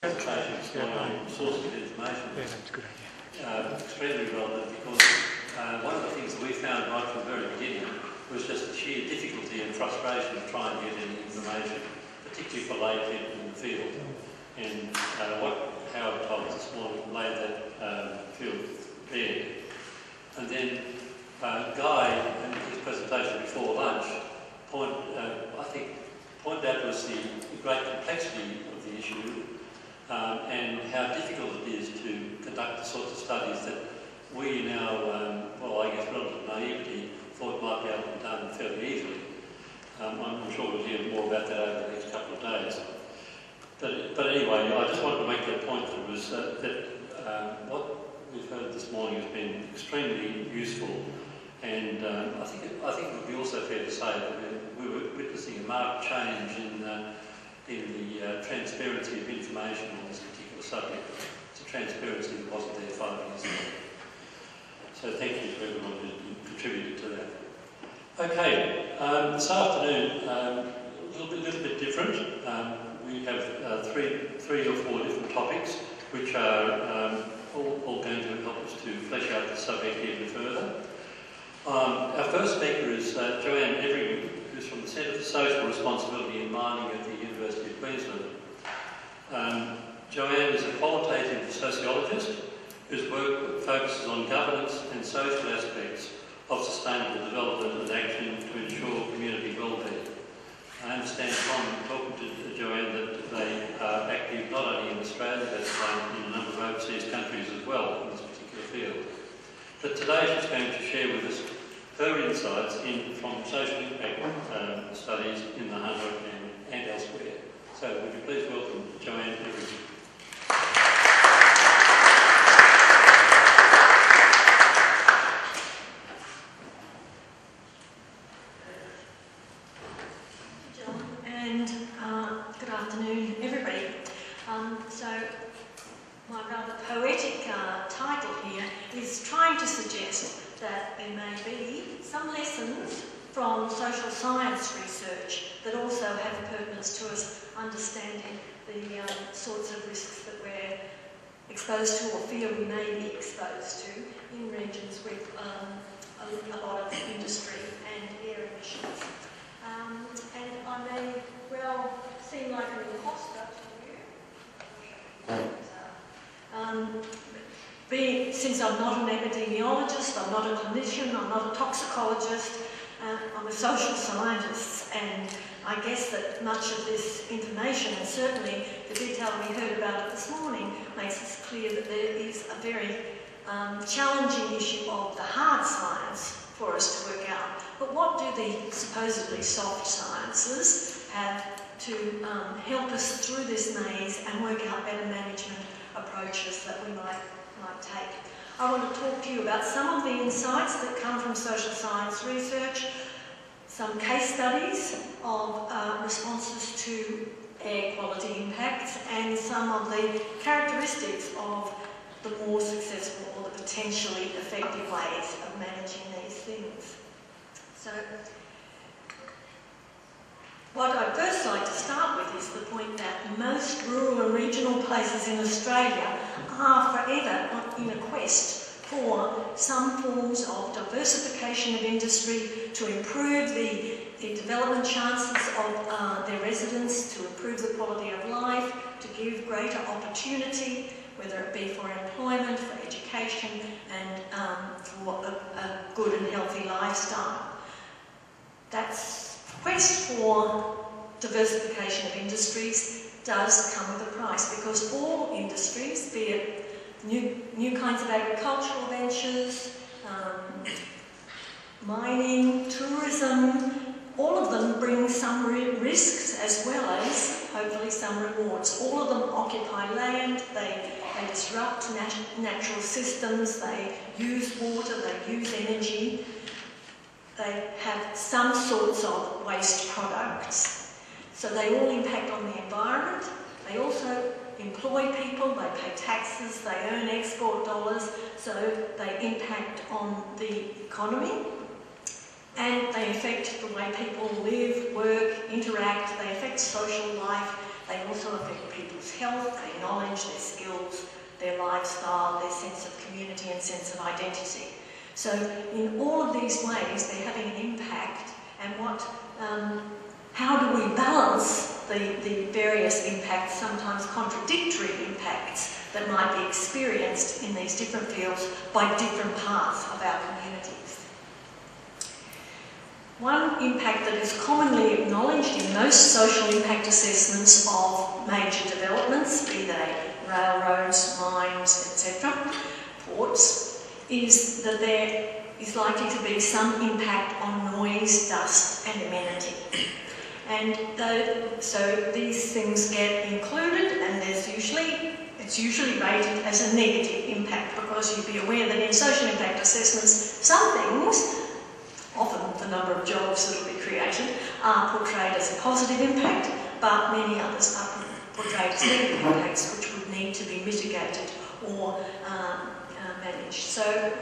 presentation this morning on sources of information. Yeah, that's a good idea. Extremely relevant because one of the things that we found right from the very beginning was just the sheer difficulty and frustration of trying to get any information, particularly for lay people in the field. And what Howard told us this morning laid that field bare. And then Guy, in his presentation before lunch, pointed out to us the great complexity of the issue and how difficult it is to conduct the sorts of studies that we in our, relative naivety thought might be able to be done fairly easily. I'm sure we'll hear more about that over the next couple of days. But anyway, I just wanted to make that point that was what we've heard this morning has been extremely useful, and I think it would be also fair to say that we were witnessing a marked change in the transparency of information on this particular subject. It's a transparency that wasn't there 5 years ago. So thank you to everyone who contributed to that. Okay, this afternoon, a little bit different. We have three or four different topics which are all going to help us to flesh out the subject even further. Our first speaker is Joanne Everingham, who's from the Centre for Social Responsibility in Mining at the University of Queensland. Joanne is a qualitative sociologist whose work focuses on governance and social aspects of sustainable development and action to ensure community well-being. I understand from talking to Joanne that they are active not only in Australia but in a number of overseas countries as well in this particular field. But today she's going to share with us her insights from social impact studies in the Hunter and elsewhere. So would you please welcome Joanne Everingham. Good afternoon, everybody. So my rather poetic title here is trying to suggest that there may be some lessons from social science research that also have pertinence to us understanding the sorts of risks that we're exposed to or fear we may be exposed to in regions with a lot of industry and air emissions. And I may well seem like an imposter to you. Since I'm not an epidemiologist, I'm not a clinician, I'm not a toxicologist, I'm a social scientist, and I guess that much of this information, and certainly the detail we heard about it this morning, makes it clear that there is a very challenging issue of the hard science for us to work out. But what do the supposedly soft sciences have to help us through this maze and work out better management approaches that we might take? I want to talk to you about some of the insights that come from social science research, some case studies of responses to air quality impacts, and some of the characteristics of the more successful or the potentially effective ways of managing these things. So, what I'd first like to start with is the point that most rural and regional places in Australia are forever in a quest for some forms of diversification of industry to improve the development chances of their residents, to improve the quality of life, to give greater opportunity, whether it be for employment, for education, and for a good and healthy lifestyle. That's quest for diversification of industries does come with a price, because all industries, be it new kinds of agricultural ventures, mining, tourism, all of them bring some risks as well as hopefully some rewards. All of them occupy land, they disrupt natural systems, they use water, they use energy. They have some sorts of waste products, so they all impact on the environment. They also employ people, they pay taxes, they earn export dollars, so they impact on the economy, and they affect the way people live, work, interact, they affect social life, They also affect people's health, their knowledge, their skills, their lifestyle, their sense of community and sense of identity. So in all of these ways, they're having an impact, and how do we balance the various impacts, sometimes contradictory impacts, that might be experienced in these different fields by different parts of our communities. One impact that is commonly acknowledged in most social impact assessments of major developments, be they railroads, mines, etc., ports, is that there is likely to be some impact on noise, dust and amenity. And so these things get included, and it's usually rated as a negative impact, because you'd be aware that in social impact assessments, some things, often the number of jobs that will be created, are portrayed as a positive impact, but many others are portrayed as negative impacts, which would need to be mitigated or managed. So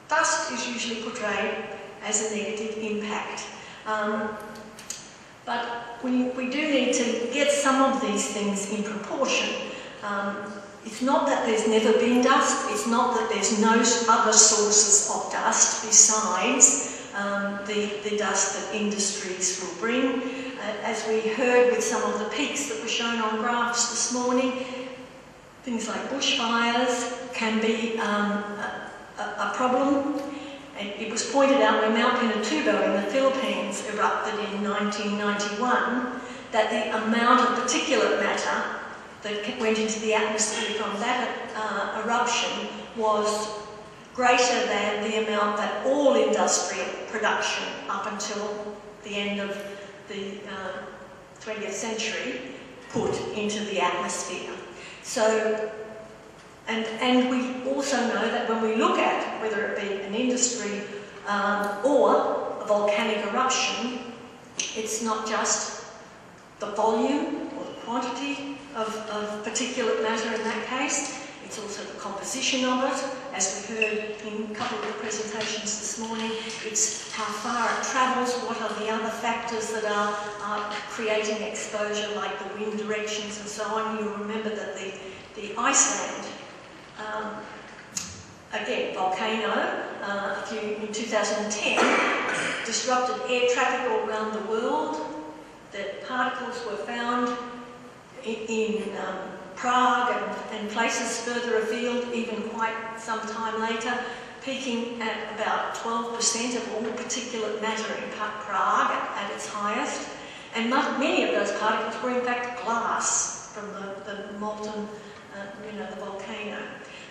dust is usually portrayed as a negative impact. But we do need to get some of these things in proportion. It's not that there's never been dust, it's not that there's no other sources of dust besides the dust that industries will bring. As we heard with some of the peaks that were shown on graphs this morning, things like bushfires can be a problem. It was pointed out when Mount Pinatubo in the Philippines erupted in 1991 that the amount of particulate matter that went into the atmosphere from that eruption was greater than the amount that all industrial production up until the end of the 20th century put into the atmosphere. So, and we also know that when we look at whether it be an industry or a volcanic eruption, it's not just the volume or the quantity of particulate matter in that case, it's also the composition of it. As we heard in a couple of the presentations this morning, it's how far it travels, what are the other factors that are creating exposure, like the wind directions and so on. You'll remember that the Iceland, again, volcano, in 2010, disrupted air traffic all around the world. The particles were found in Prague and places further afield, even quite some time later, peaking at about 12% of all particulate matter in Prague at its highest. And many of those particles were in fact glass from the molten, the volcano.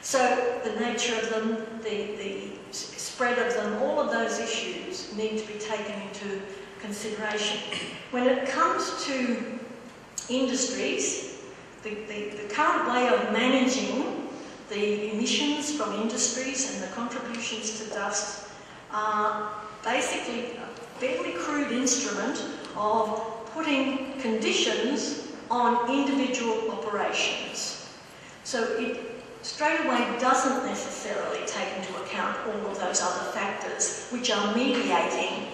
So the nature of them, the spread of them, all of those issues need to be taken into consideration. When it comes to industries, the current way of managing the emissions from industries and the contributions to dust are basically a fairly crude instrument of putting conditions on individual operations. So it straight away doesn't necessarily take into account all of those other factors which are mediating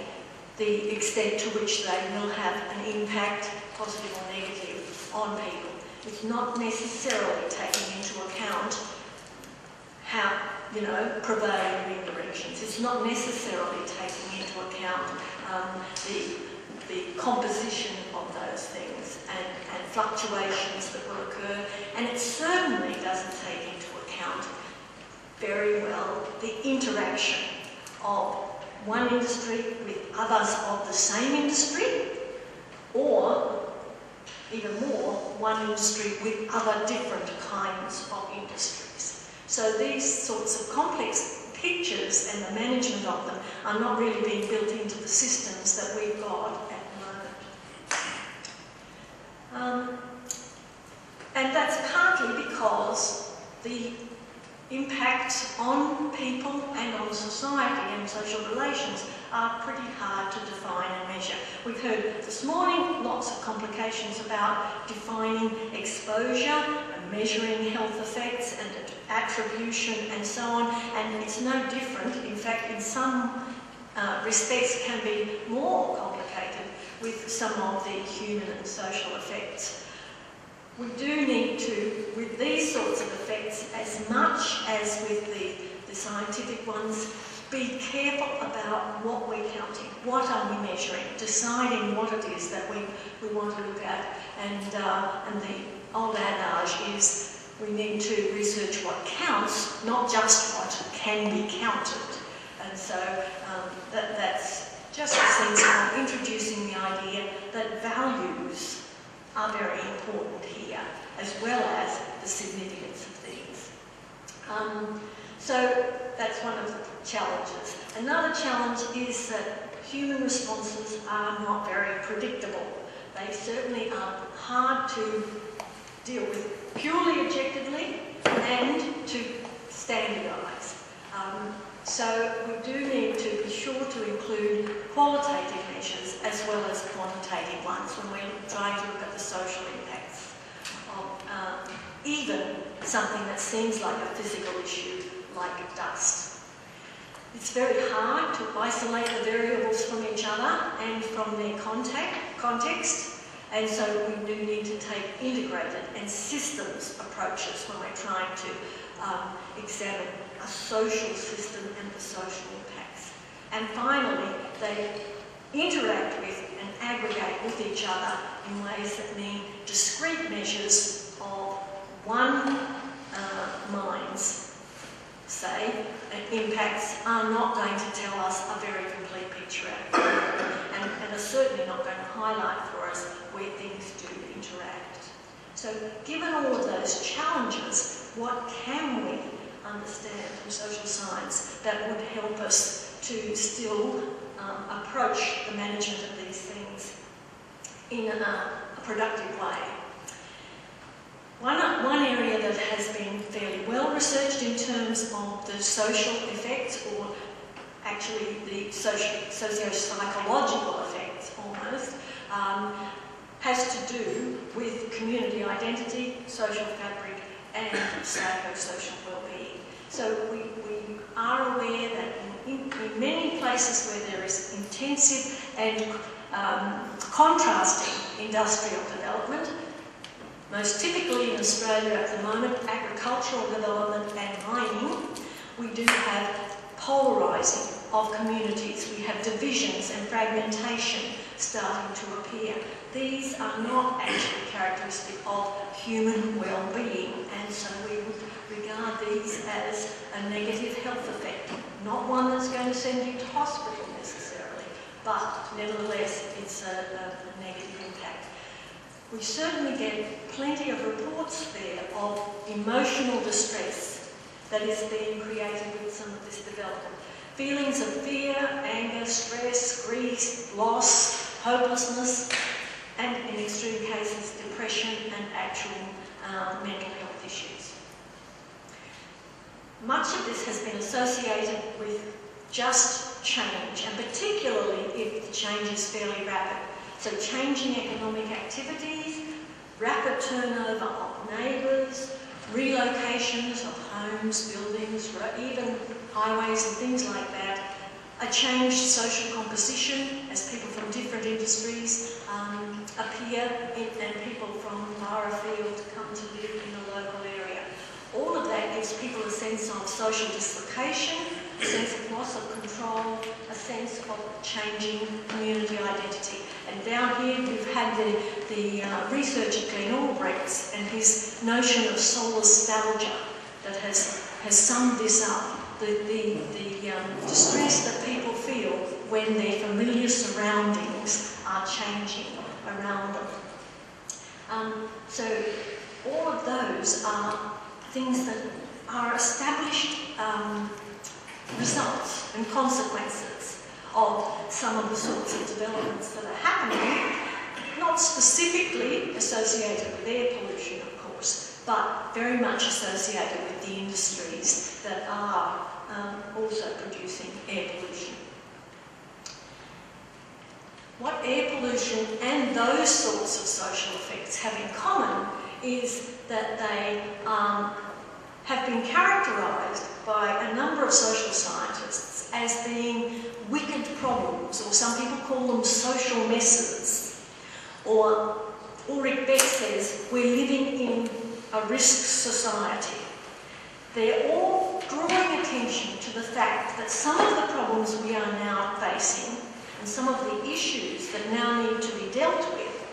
the extent to which they will have an impact, positive or negative, on people. It's not necessarily taking into account how, prevailing wind directions. It's not necessarily taking into account the composition of those things and fluctuations that will occur. And it certainly doesn't take into account very well the interaction of one industry with others of the same industry, or even more, one industry with other different kinds of industries. So these sorts of complex pictures and the management of them are not really being built into the systems that we've got at the moment. And that's partly because the impacts on people and on society and social relations are pretty hard to define and measure. We've heard this morning lots of complications about defining exposure and measuring health effects and attribution and so on, and it's no different. In fact, in some respects can be more complicated with some of the human and social effects. we do need to, with these sorts of effects, as much as with the scientific ones, be careful about what we're counting, what are we measuring, deciding what it is that we want to look at. And the old adage is we need to research what counts, not just what can be counted. And so that's just a sense of introducing the idea that values are very important here, as well as the significance of things. So that's one of the challenges. Another challenge is that human responses are not very predictable. They certainly are hard to deal with purely objectively and to standardise. So we do need to be sure to include qualitative measures as well as quantitative ones when we're trying to look at the social impacts of even something that seems like a physical issue, like dust. It's very hard to isolate the variables from each other and from their context, and so we do need to take integrated and systems approaches when we're trying to examine a social system and the social impacts. And finally, they interact with and aggregate with each other in ways that mean discrete measures of one mine's, say, impacts are not going to tell us a very complete picture and are certainly not going to highlight for us where things do interact. So given all of those challenges, what can we understand from social science that would help us to still approach the management of these things in a productive way? One area that has been fairly well researched in terms of the social effects, or actually the socio-psychological effects almost, has to do with community identity, social fabric, and psychosocial well-being. So we are aware that in many places where there is intensive and contrasting industrial development, most typically in Australia at the moment, agricultural development and mining, we do have polarising of communities. We have divisions and fragmentation starting to appear. These are not actually characteristic of human well-being, and so we would regard these as a negative health effect. Not one that's going to send you to hospital necessarily, but nevertheless it's a negative impact. We certainly get plenty of reports there of emotional distress that is being created with some of this development. Feelings of fear, anger, stress, grief, loss, hopelessness, and in extreme cases, depression and actual mental health issues. Much of this has been associated with just change, and particularly if the change is fairly rapid. So changing economic activities, rapid turnover of neighbours, relocations of homes, buildings, even highways and things like that, a changed social composition as people from different industries appear and people from far afield come to live in the local area. All of that gives people a sense of social dislocation, a sense of loss of control, a sense of changing community identity. And down here we've had the researcher Glenn Albrecht's and his notion of solastalgia that has summed this up. The distress that people feel when their familiar surroundings are changing around them. So all of those are things that are established results and consequences of some of the sorts of developments that are happening, not specifically associated with air pollution, of course, but very much associated with the industries that are also producing air pollution. What air pollution and those sorts of social effects have in common is that they have been characterised by a number of social scientists as being wicked problems, or some people call them social messes, or Ulrich Beck says, we're living in a risk society. They're all drawing attention to the fact that some of the problems we are now facing and some of the issues that now need to be dealt with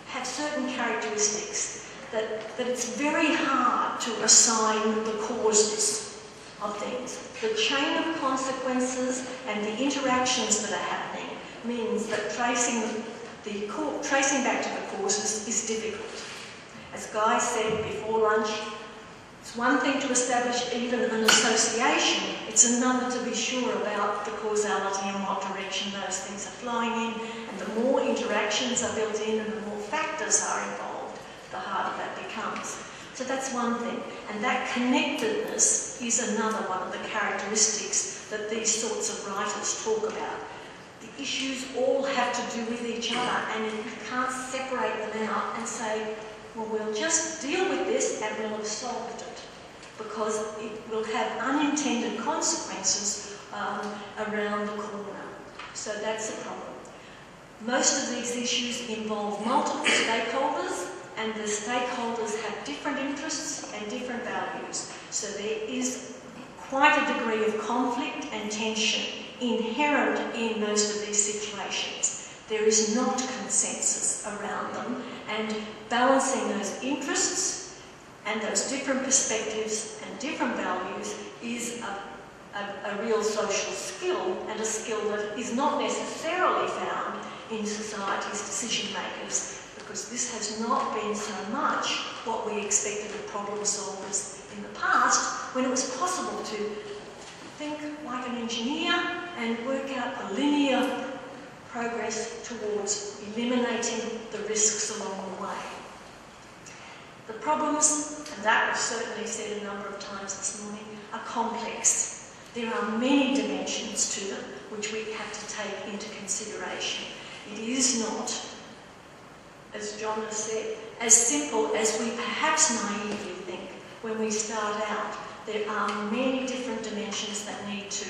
have certain characteristics that it's very hard to assign the causes of things. The chain of consequences and the interactions that are happening means that tracing back to the causes is difficult. As Guy said before lunch, it's one thing to establish even an association, it's another to be sure about the causality and what direction those things are flowing in, and the more interactions are built in and the more factors are involved, the harder that becomes. So that's one thing, and that connectedness is another one of the characteristics that these sorts of writers talk about. The issues all have to do with each other, and you can't separate them out and say, well, we'll just deal with this and we'll have solved it, because it will have unintended consequences around the corner. So that's a problem. Most of these issues involve multiple stakeholders, and the stakeholders have different interests and different values. So there is quite a degree of conflict and tension inherent in most of these situations. There is not consensus around them, and balancing those interests and those different perspectives and different values is a real social skill, and a skill that is not necessarily found in society's decision makers, because this has not been so much what we expected of problem solvers in the past, when it was possible to think like an engineer and work out a linear progress towards eliminating the risks along the way. The problems, and that was certainly said a number of times this morning, are complex. There are many dimensions to them which we have to take into consideration. It is not, as John has said, as simple as we perhaps naively think when we start out. There are many different dimensions that need to